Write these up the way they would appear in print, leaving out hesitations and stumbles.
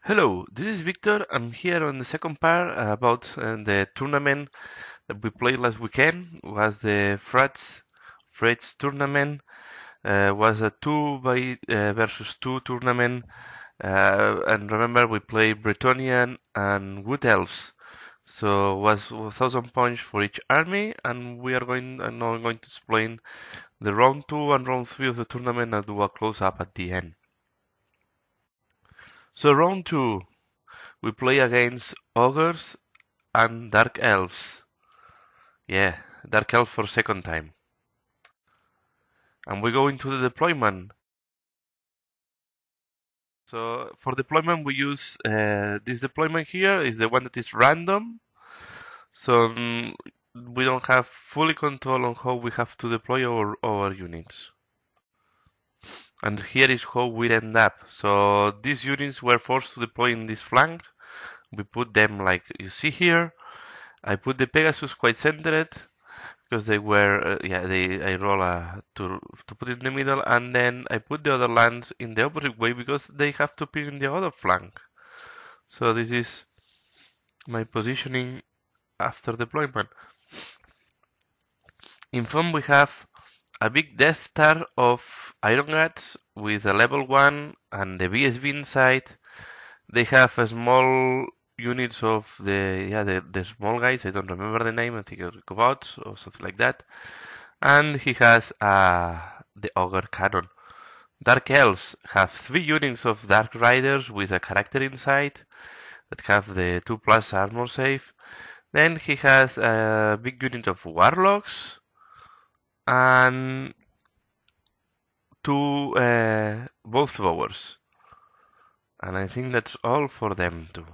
Hello, this is Victor. I'm here on the second part about the tournament that we played last weekend. Was the Fratres tournament. Was a 2 by versus 2 tournament. And remember, we played Bretonnian and Wood Elves. So was 1,000 points for each army, and we are going. I'm now going to explain the round 2 and round 3 of the tournament and do a close up at the end. So round 2. We play against ogres and dark elves. Yeah, dark elf for second time. And we go into the deployment. So for deployment we use this deployment here is the one that is random. So we don't have fully control on how we have to deploy our units. And here is how we end up. So these units were forced to deploy in this flank. We put them like you see here. I put the Pegasus quite centered because they were I roll to put it in the middle, and then I put the other lands in the opposite way because they have to appear in the other flank. So this is my positioning after deployment. In front we have a big Death Star of Iron Guts with a level 1 and the BSB inside. They have a small units of the small guys. I don't remember the name. I think it's gods or something like that. And he has the Ogre Cannon. Dark Elves have 3 units of Dark Riders with a character inside that have the 2+ armor save. Then he has a big unit of Warlocks and 2 both throwers. And I think that's all for them too.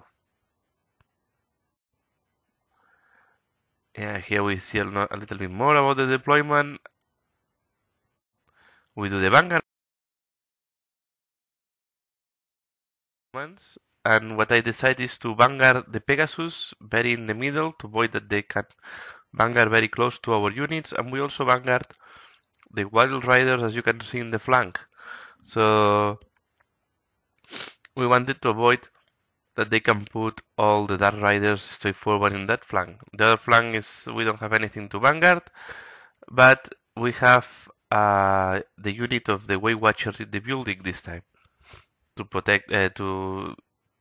Yeah, here we see a little bit more about the deployment. We do the Vanguard, and what I decide is to Vanguard the Pegasus very in the middle to avoid that they can Vanguard very close to our units, and we also Vanguard the Wild Riders as you can see in the flank. So we wanted to avoid that they can put all the Dark Riders straightforward in that flank. The other flank is we don't have anything to Vanguard, but we have the unit of the Way Watcher in the building this time to protect to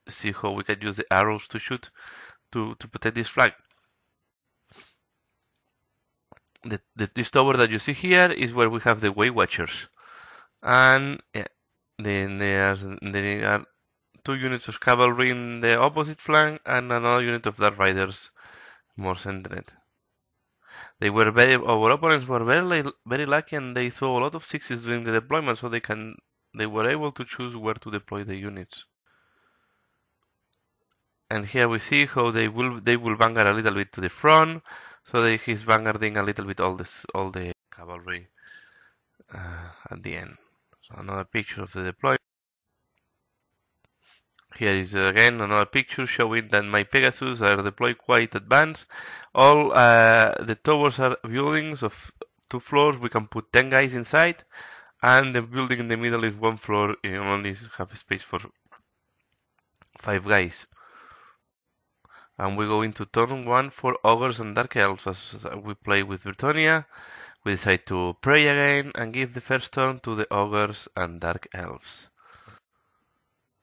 see how we can use the arrows to shoot to protect this flag. This tower that you see here is where we have the Way Watchers, and yeah, then there are 2 units of cavalry in the opposite flank and another unit of Dark Riders more centered. Our opponents were very lucky, and they threw a lot of 6s during the deployment, so they were able to choose where to deploy the units. And here we see how they will vanguard a little bit to the front, so he's vanguarding a little bit all the cavalry at the end. So another picture of the deployment. Here is again another picture showing that my Pegasus are deployed quite advanced. All the towers are buildings of 2 floors. We can put 10 guys inside, and the building in the middle is 1 floor. You only have space for 5 guys. And we go into turn 1 for ogres and dark elves. As we play with Bretonnia, we decide to pray again and give the first turn to the ogres and dark elves.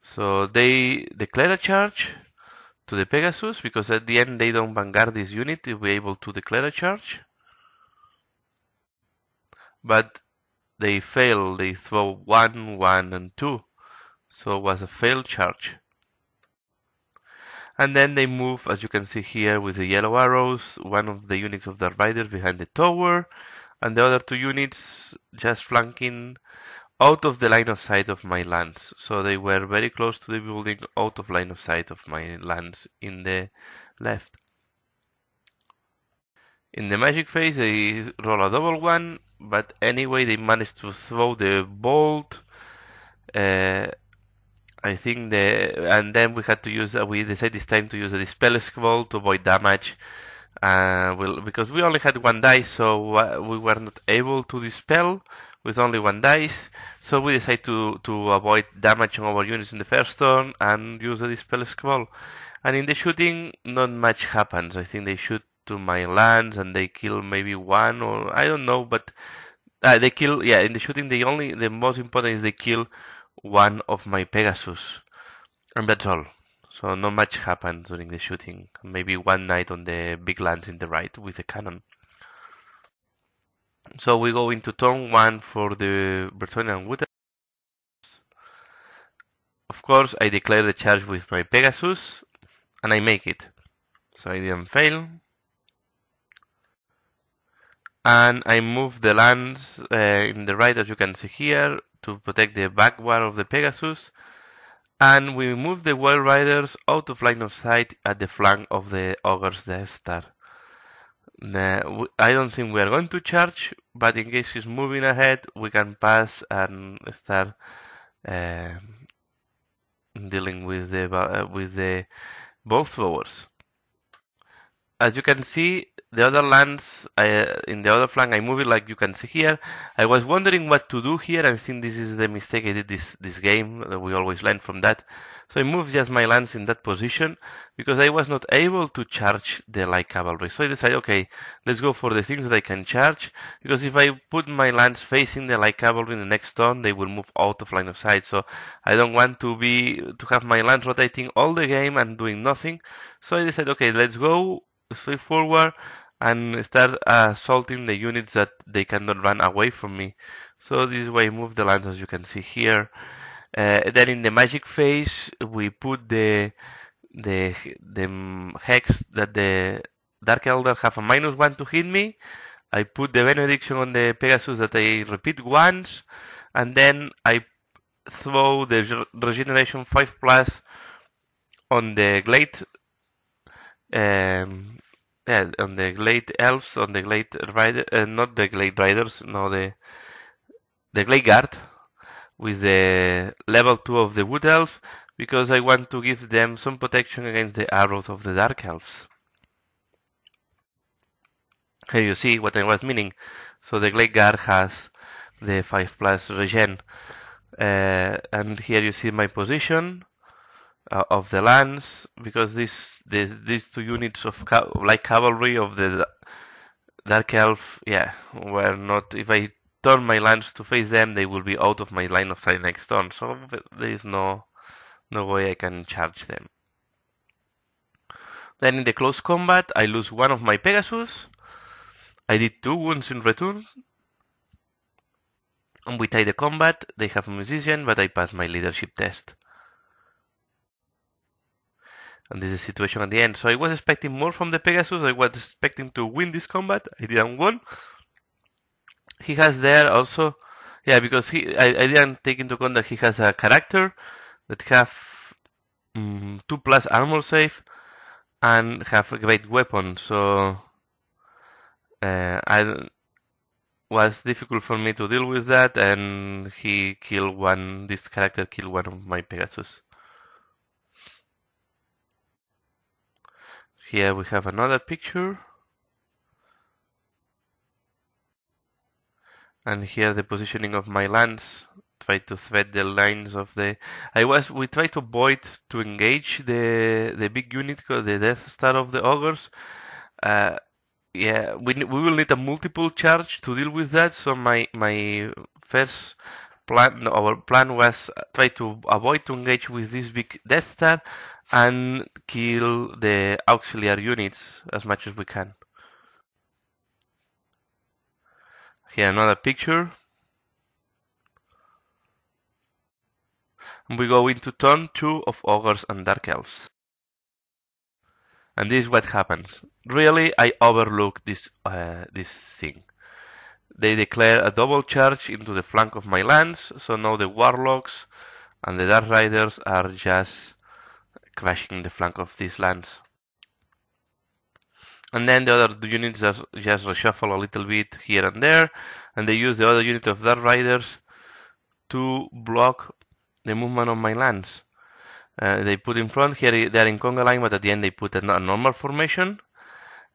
So they declare a charge to the Pegasus because at the end they don't vanguard this unit to be able to declare a charge. But they fail. They throw 1, 1, and 2. So it was a failed charge. And then they move, as you can see here, with the yellow arrows, one of the units of the riders behind the tower, and the other 2 units just flanking out of the line of sight of my lands. So they were very close to the building, out of line of sight of my lands in the left. In the magic phase, they roll a double 1, but anyway, they managed to throw the bolt. I think and then we had to use. We decided this time to use a dispel scroll to avoid damage. Because we only had 1 die, so we were not able to dispel. with only one dice. So we decide to avoid damaging our units in the first turn and use the Dispel Scroll. And in the shooting, not much happens. I think they shoot to my lands and they kill maybe one, or I don't know, but they kill, yeah, in the shooting the most important is they kill one of my Pegasus. And that's all. So not much happens during the shooting. Maybe one knight on the big lands in the right with the cannon. So we go into turn 1 for the Bretonnian Wood. Of course, I declare the charge with my Pegasus, and I make it. So I didn't fail. And I move the lands in the right, as you can see here, to protect the back wall of the Pegasus. And we move the Wild Riders out of line of sight at the flank of the Ogre's Death Star. I don't think we are going to charge, but in case he's moving ahead, we can pass and start dealing with the bow throwers. As you can see, the other lands in the other flank, I move it like you can see here. I was wondering what to do here. I think this is the mistake I did this game. We always learn from that. So I moved just my lands in that position because I was not able to charge the light cavalry. So I decided, okay, let's go for the things that I can charge, because if I put my lands facing the light cavalry in the next turn, they will move out of line of sight. So I don't want to have my lands rotating all the game and doing nothing. So I decided, okay, let's go straightforward and start assaulting the units that they cannot run away from me. So this way I move the lands, as you can see here. Then in the magic phase, we put the hex that the Dark Elder have a -1 to hit me. I put the benediction on the Pegasus that I repeat once, and then I throw the regeneration 5+ on the Glade. Yeah, on the Glade Elves, on the Glade Rider, not the Glade Riders, no, the Glade Guard, with the level 2 of the Wood Elves, because I want to give them some protection against the arrows of the Dark Elves. Here you see what I was meaning. So the Glade Guard has the 5+ regen, and here you see my position of the lands, because these 2 units of light cavalry of the Dark Elf, yeah, were not. If I turn my lands to face them, they will be out of my line of sight next turn. So there is no way I can charge them. Then in the close combat, I lose one of my Pegasus. I did 2 wounds in return. And we tie the combat. They have a musician, but I pass my leadership test. And this is the situation at the end. So I was expecting more from the Pegasus. I was expecting to win this combat. I didn't win. He has there also, yeah, because I didn't take into account that he has a character that have 2+ armor save and have a great weapon. So I was difficult for me to deal with that, and he killed one. This character killed one of my Pegasus. Here we have another picture. And here the positioning of my lands. Try to thread the lines of the. We try to avoid to engage the big unit, the Death Star of the Ogres. Yeah, we will need a multiple charge to deal with that. So my first plan, our plan was try to avoid to engage with this big Death Star and kill the auxiliary units as much as we can. Here another picture. And we go into turn 2 of Ogres and Dark Elves. And this is what happens. Really, I overlooked this thing. They declare a double charge into the flank of my lands, so now the Warlocks and the Dark Riders are just crashing the flank of these lands. And then the other units just reshuffle a little bit here and there, and they use the other unit of Dark Riders to block the movement of my lands. They put in front here, they are in conga line, but at the end they put a normal formation.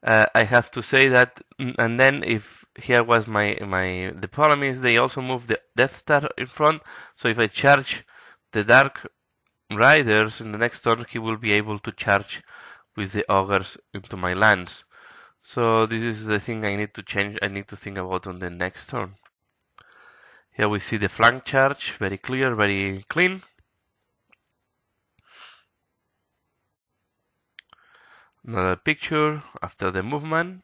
I have to say that, and then if here was the problem is they also move the Death Star in front, so if I charge the Dark Riders in the next turn, he will be able to charge with the Ogres into my lands. So this is the thing I need to change, I need to think about on the next turn. Here we see the flank charge, very clear, very clean. Another picture after the movement.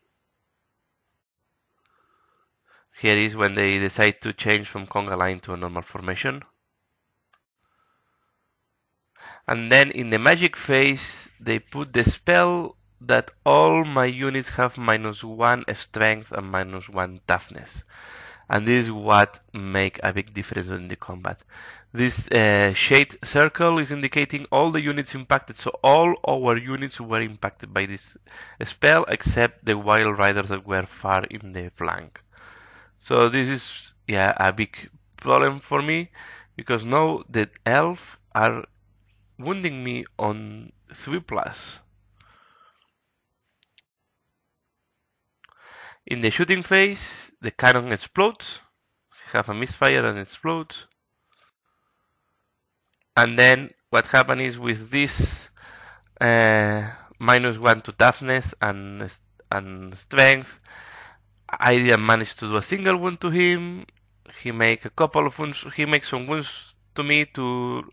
Here is when they decide to change from conga line to a normal formation. And then in the magic phase, they put the spell that all my units have -1 strength and -1 toughness. And this is what make a big difference in the combat. This shade circle is indicating all the units impacted, so all our units were impacted by this spell except the Wild Riders that were far in the flank. So this is a big problem for me, because now the elf are wounding me on 3+. In the shooting phase, the cannon explodes, have a misfire and explodes. And then what happens is with this -1 to toughness and strength, I didn't manage to do a single wound to him. He make a couple of wounds. He makes some wounds to me to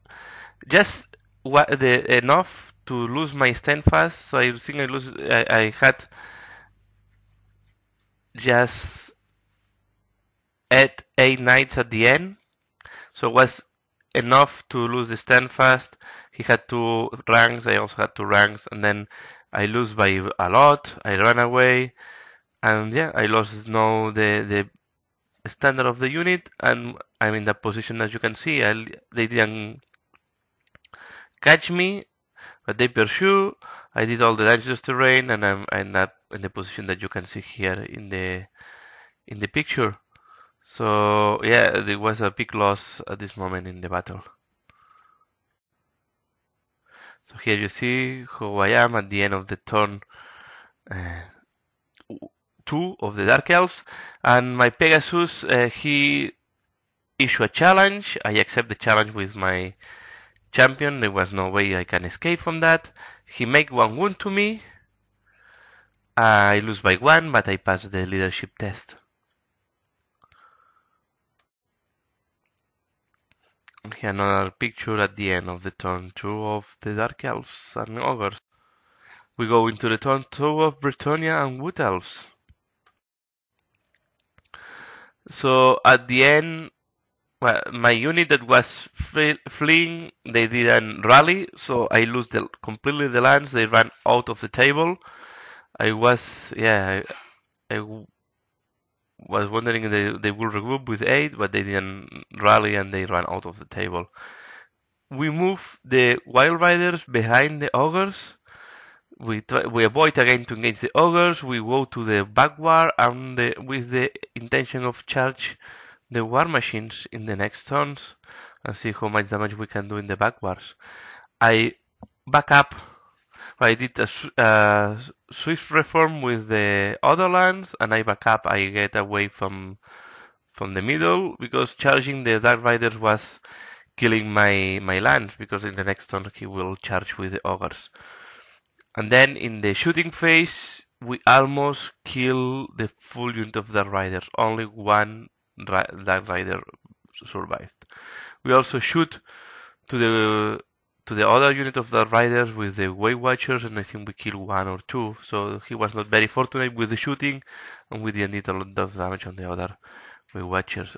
just enough to lose my stand fast. So I think I had just 8 knights at the end. So it was enough to lose the stand fast. He had 2 ranks. I also had 2 ranks, and then I lose by a lot. I ran away. And yeah, I lost now the standard of the unit, and I'm in that position as you can see. They didn't catch me, but they pursue. I did all the dangerous terrain, and I'm in the position that you can see here in the picture. So yeah, there was a big loss at this moment in the battle. So here you see who I am at the end of the turn. 2 of the Dark Elves, and my Pegasus, he issued a challenge. I accept the challenge with my champion. There was no way I can escape from that. He make 1 wound to me. I lose by 1, but I pass the leadership test. And here another picture at the end of the turn 2 of the Dark Elves and Ogres. We go into the turn 2 of Bretonnia and Wood Elves. So at the end, well, my unit that was fleeing, they didn't rally, so I lose completely the lands. They ran out of the table. I was wondering if they would regroup with 8, but they didn't rally and they ran out of the table. We move the Wild Riders behind the Ogres. We avoid again to engage the Ogres. We go to the backward and with the intention of charge the War Machines in the next turns and see how much damage we can do in the backwards. I back up. I did a swift reform with the other lands, and I back up. I get away from the middle because charging the Dark Riders was killing my lands, because in the next turn he will charge with the Ogres. And then in the shooting phase, we almost kill the full unit of Dark Riders. Only 1 Dark Rider survived. We also shoot to the other unit of the Riders with the Weight Watchers, and I think we kill 1 or 2. So he was not very fortunate with the shooting, and we didn't need a lot of damage on the other Weight Watchers.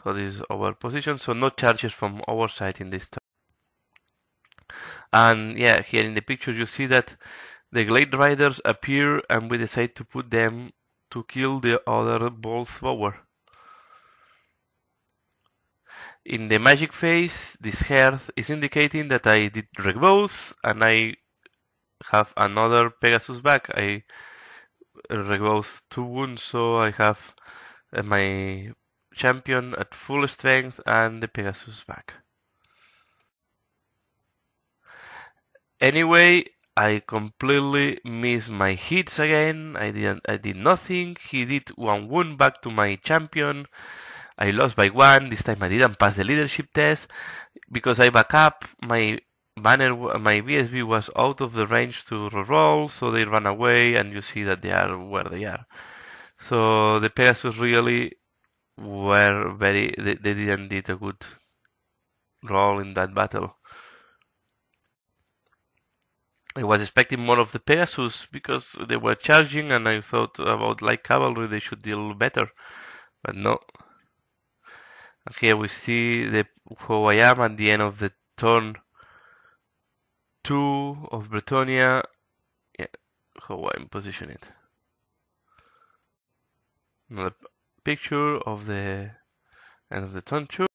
So this is our position. So no charges from our side in this turn. And yeah, here in the picture you see that the Glade Riders appear, and we decide to put them to kill the other ball thrower. In the magic phase, this hearth is indicating that I did Regrowth, and I have another Pegasus back. I Regrowth 2 wounds, so I have my champion at full strength and the Pegasus back. Anyway, I completely missed my hits again. I did nothing. He did one wound back to my champion. I lost by one. This time I didn't pass the leadership test because I back up. My BSB was out of the range to reroll, so they ran away, and you see that they are where they are. So the Pegasus really were they didn't did a good role in that battle. I was expecting more of the Pegasus because they were charging, and I thought about light cavalry they should deal better, but no. And here we see who I am at the end of the turn 2 of Bretonia. Yeah, how I'm positioning it. Another picture of the end of the turn 2.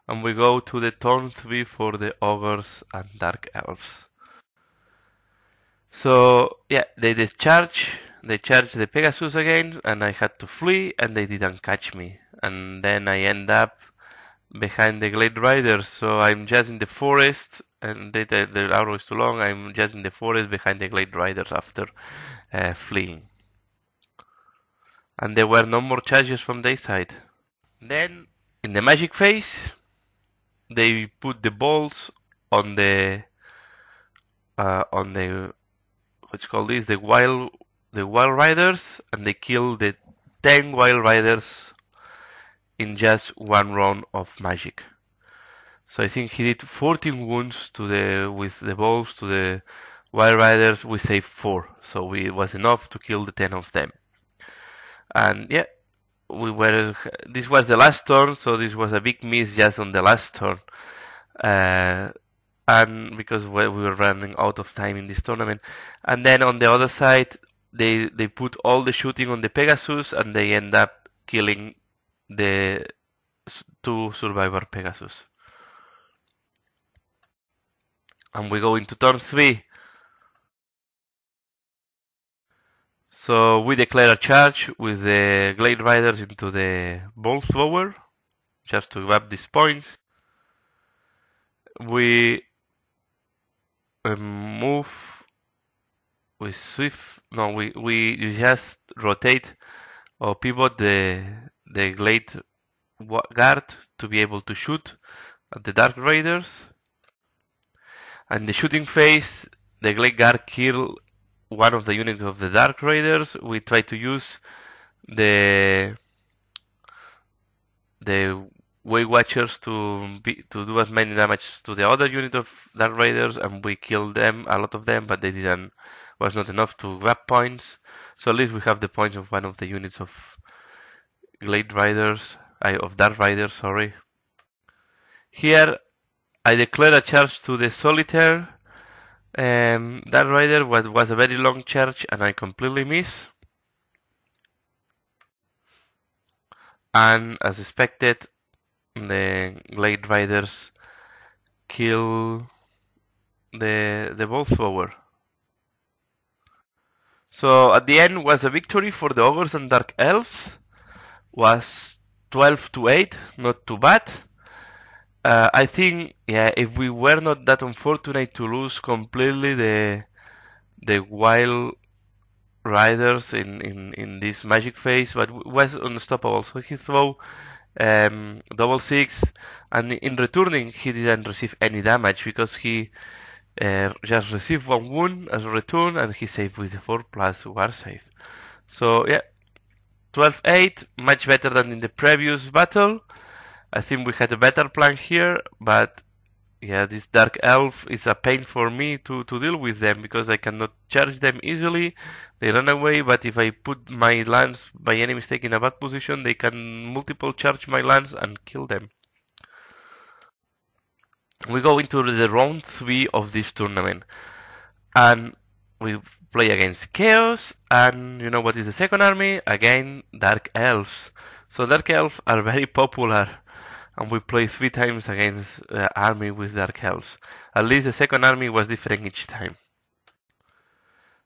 And we go to the turn 3 for the ogres and dark elves. So yeah, they charged the Pegasus again, and I had to flee, and they didn't catch me. And then I end up behind the Glade Riders, so I'm just in the forest, and the arrow is too long. I'm just in the forest behind the Glade Riders after fleeing. And there were no more charges from their side. Then in the magic phase, they put the bolts on the what's called this the wild riders, and they killed the 10 wild riders in just one round of magic. So I think he did 14 wounds with the bolts to the wild riders. We saved 4, so it was enough to kill the 10 of them. And yeah, this was the last turn, so this was a big miss just on the last turn. And because we were running out of time in this tournament. And then on the other side, they put all the shooting on the Pegasus, and they end up killing the 2 survivor Pegasus. And we go into turn 3. So we declare a charge with the Glade Riders into the Bolt Thrower, just to grab these points. We move with swift. No, we just rotate or pivot the Glade Guard to be able to shoot at the Dark Raiders. And the shooting phase, the Glade Guard kill one of the units of the Dark Raiders. We try to use the Way Watchers to do as many damage to the other unit of Dark Raiders, and we killed them, a lot of them, but they was not enough to grab points. So at least we have the points of one of the units of Glade Riders, of Dark Raiders, sorry. Here I declare a charge to the Solitaire Dark Rider, was a very long charge, and I completely miss. And as expected, the Glade Riders kill the Bolt Thrower. So at the end was a victory for the Ogres and Dark Elves. Was 12-8, not too bad. I think, yeah, if we were not that unfortunate to lose completely the Wild Riders in this magic phase, but was unstoppable. So he threw double 6, and in returning he didn't receive any damage because he just received 1 wound as a return, and he saved with the 4+ war save. So yeah, 12-8, much better than in the previous battle. I think we had a better plan here, but yeah, this Dark Elf is a pain for me to deal with them because I cannot charge them easily. They run away, but if I put my lance by any mistake in a bad position, they can multiple charge my lance and kill them. We go into the round 3 of this tournament, and we play against Chaos, and you know what is the second army? Again, Dark Elves. So Dark Elves are very popular, and we play 3 times against army with Dark Elves. At least the second army was different each time.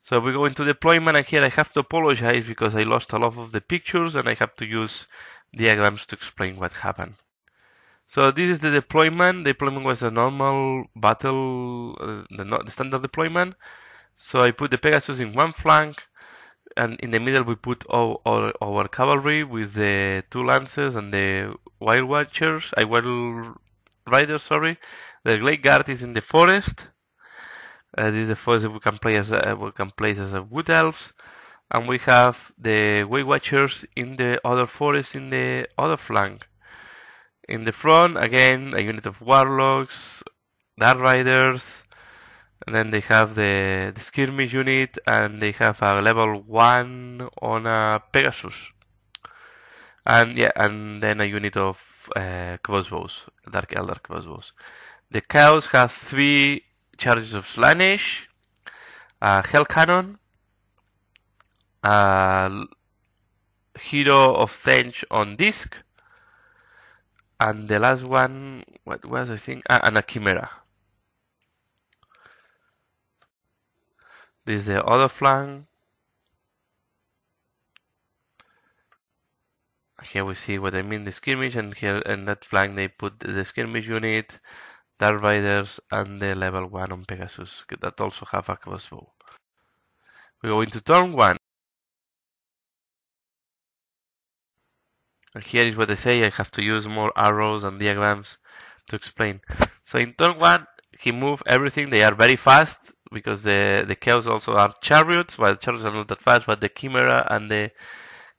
So we go into deployment, and here I have to apologize because I lost a lot of the pictures and I have to use diagrams to explain what happened. So this is the deployment. The deployment was a normal battle, the standard deployment. So I put the Pegasus in one flank, and in the middle we put our cavalry with the two lances and the wild watchers, wild riders, sorry. The Great Guard is in the forest. This is the forest that we can place as a wood elves, and we have the Wild Watchers in the other forest in the other flank. In the front, again, a unit of warlocks, dark riders, and then they have the skirmish unit, and they have a level 1 on a Pegasus. And yeah, and then a unit of crossbows, Dark Elder crossbows. The Chaos has 3 charges of Slaanesh, a Hell Cannon, a Hero of Thench on disc, and the last one, what was I think? And a Chimera. This is the other flank. Here we see what I mean, the skirmish, and here in that flank they put the skirmish unit, Dark Riders, and the level 1 on Pegasus that also have a crossbow. We go into turn 1. And here is what I say, I have to use more arrows and diagrams to explain. So in turn 1, he moved everything. They are very fast because the Chaos also are chariots, while chariots are not that fast, but the Chimera and the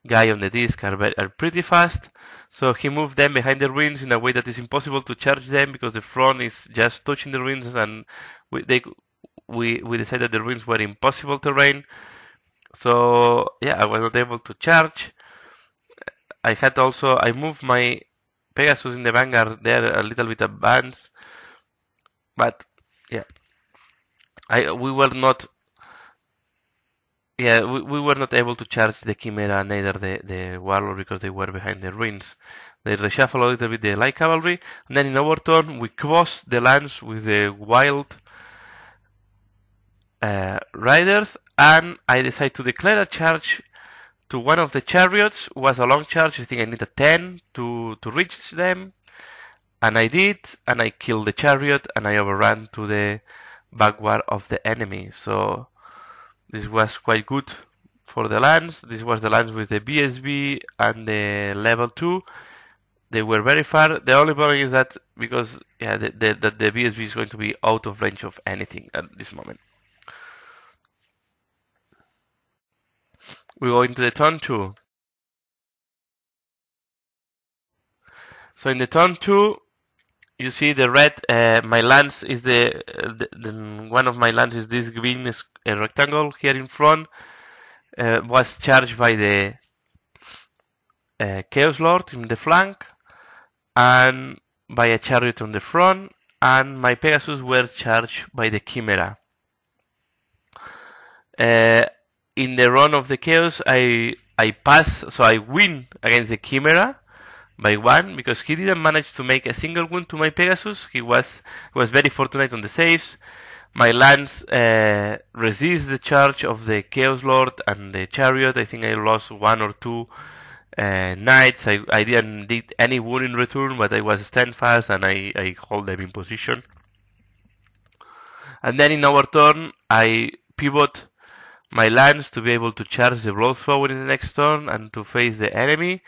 guy on the disc are pretty fast. So he moved them behind the ruins in a way that is impossible to charge them because the front is just touching the ruins, and we decided the ruins were impossible terrain. So yeah, I was not able to charge. I moved my Pegasus in the vanguard there a little bit advanced, but yeah, we were not. Yeah, we were not able to charge the Chimera, neither the Warlord, because they were behind the ruins. They reshuffled a little bit the light cavalry, and then in our turn we crossed the lands with the wild riders, and I decided to declare a charge to one of the chariots. It was a long charge, I think I need a 10 to reach them, and I did, and I killed the chariot, and I overran to the backward of the enemy. So this was quite good for the lands. This was the lands with the BSB and the level 2. They were very far. The only problem is that because the BSB is going to be out of range of anything at this moment. We go into the turn 2. So in the turn 2, you see the red. My lance is one of my lances is this green rectangle here in front. Was charged by the Chaos Lord in the flank, and by a chariot on the front, and my Pegasus were charged by the Chimera. In the run of the Chaos, I pass, so I win against the Chimera by 1 because he didn't manage to make a single wound to my Pegasus. He was very fortunate on the saves. My lance resists the charge of the Chaos Lord and the chariot. I think I lost 1 or 2 knights. I didn't did any wound in return, but I was stand fast and I hold them in position. And then in our turn, I pivot my lance to be able to charge the blood thrower in the next turn and to face the enemy,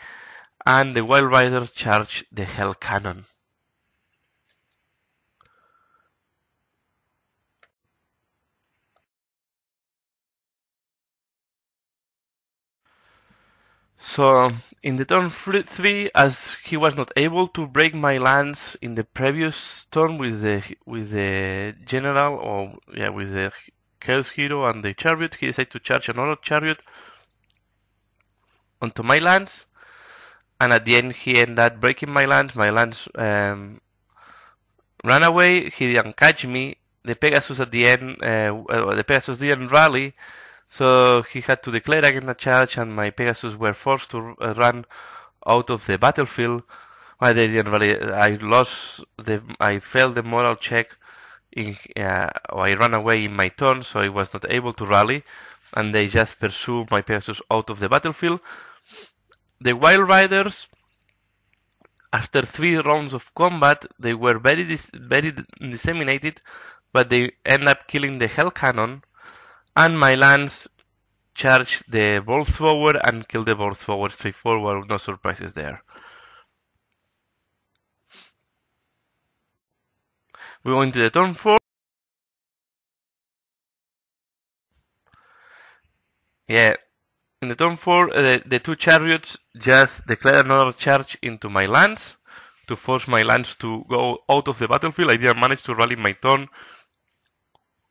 and the Wild Rider charge the Hell Cannon. So in the turn 3, as he was not able to break my lance in the previous turn with the general, or yeah, with the Chaos Hero and the chariot, he decided to charge another chariot onto my lance, and at the end he ended up breaking my lance. My lance ran away. He didn't catch me. The Pegasus at the end, the Pegasus didn't rally. So he had to declare again a charge, and my Pegasus were forced to run out of the battlefield. Well, they didn't really. I failed the moral check. I ran away in my turn, so I was not able to rally, and they just pursued my Pegasus out of the battlefield. The Wild Riders After 3 rounds of combat, they were very disseminated, but they end up killing the Hell Cannon, and my lance charged the Bolt Thrower and killed the Bolt Thrower straightforward, no surprises there. We go into the turn 4. Yeah, in the turn 4, the 2 chariots just declare another charge into my lance to force my lance to go out of the battlefield. I didn't manage to rally my turn.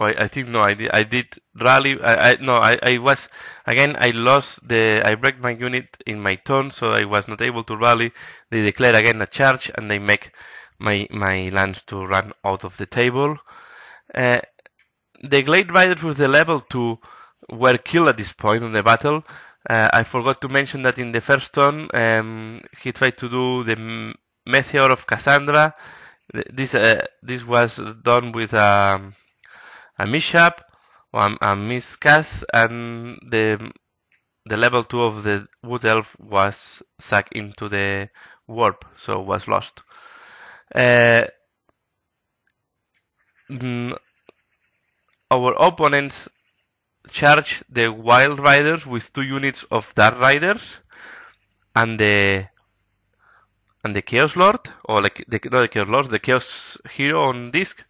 I think no, I did rally. I was again. I lost I break my unit in my turn, so I was not able to rally. They declare again a charge, and they make my lance to run out of the table. The Glade Riders with the level 2 were killed at this point in the battle. I forgot to mention that in the first turn, he tried to do the Meteor of Cassandra. This was done with a mishap or a miscast, and the level 2 of the Wood Elf was sucked into the warp, so was lost. Our opponents charge the Wild Riders with 2 units of Dark Riders and the Chaos Lord, or not the Chaos Lord, the Chaos Hero on disc.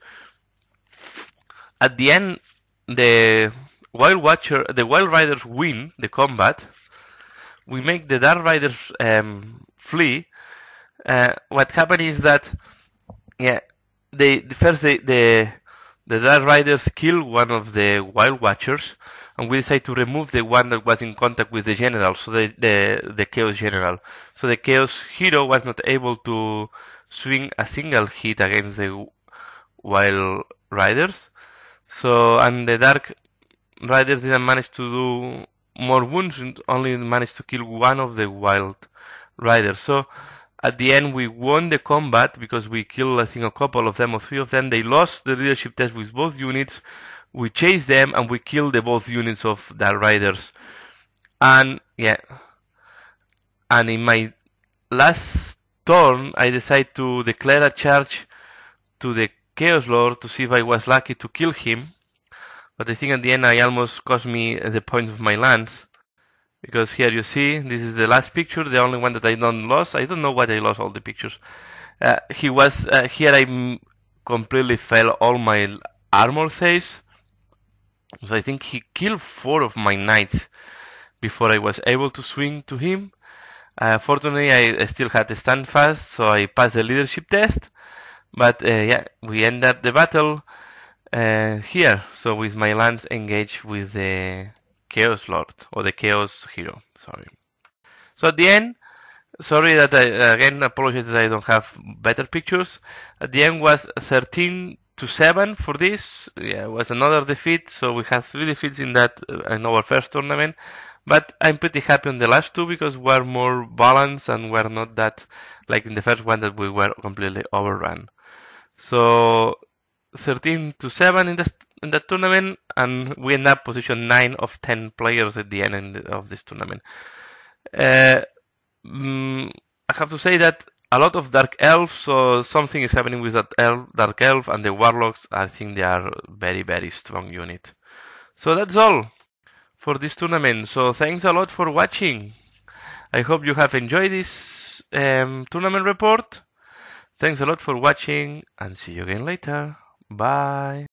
At the end, the Wild Riders win the combat. We make the Dark Riders flee. What happened is that, yeah, the Dark Riders kill one of the Wild Watchers, and we decide to remove the one that was in contact with the General, so the Chaos General. So the Chaos Hero was not able to swing a single hit against the Wild Riders. So, and the Dark Riders didn't manage to do more wounds, only managed to kill one of the Wild Riders. So, at the end, we won the combat because we killed, I think, a couple of them or 3 of them. They lost the leadership test with both units. We chased them and we killed both units of Dark Riders. And, yeah. And in my last turn, I decided to declare a charge to the Chaos Lord to see if I was lucky to kill him. But I think at the end I almost cost me the point of my lance. Because here you see, this is the last picture, the only one that I don't lost. I don't know why I lost all the pictures. Here I completely failed all my armor saves. So I think he killed 4 of my knights before I was able to swing to him. Fortunately, I still had the stand fast, so I passed the leadership test. But yeah, we ended the battle here. So with my lance engaged with the Chaos Lord, or the Chaos Hero, sorry. So at the end, sorry that again, apologize that I don't have better pictures. At the end was 13-7 for this. Yeah, it was another defeat, so we had 3 defeats in our first tournament. But I'm pretty happy on the last 2 because we're more balanced and we're not that like in the first one that we were completely overrun. So 13-7 in that tournament, and we end up position 9 of 10 players at the end of this tournament. I have to say that a lot of Dark Elves, so something is happening with that Dark Elf, and the Warlocks, I think they are very, very strong unit. So that's all for this tournament. So thanks a lot for watching. I hope you have enjoyed this tournament report. Thanks a lot for watching, and see you again later. Bye.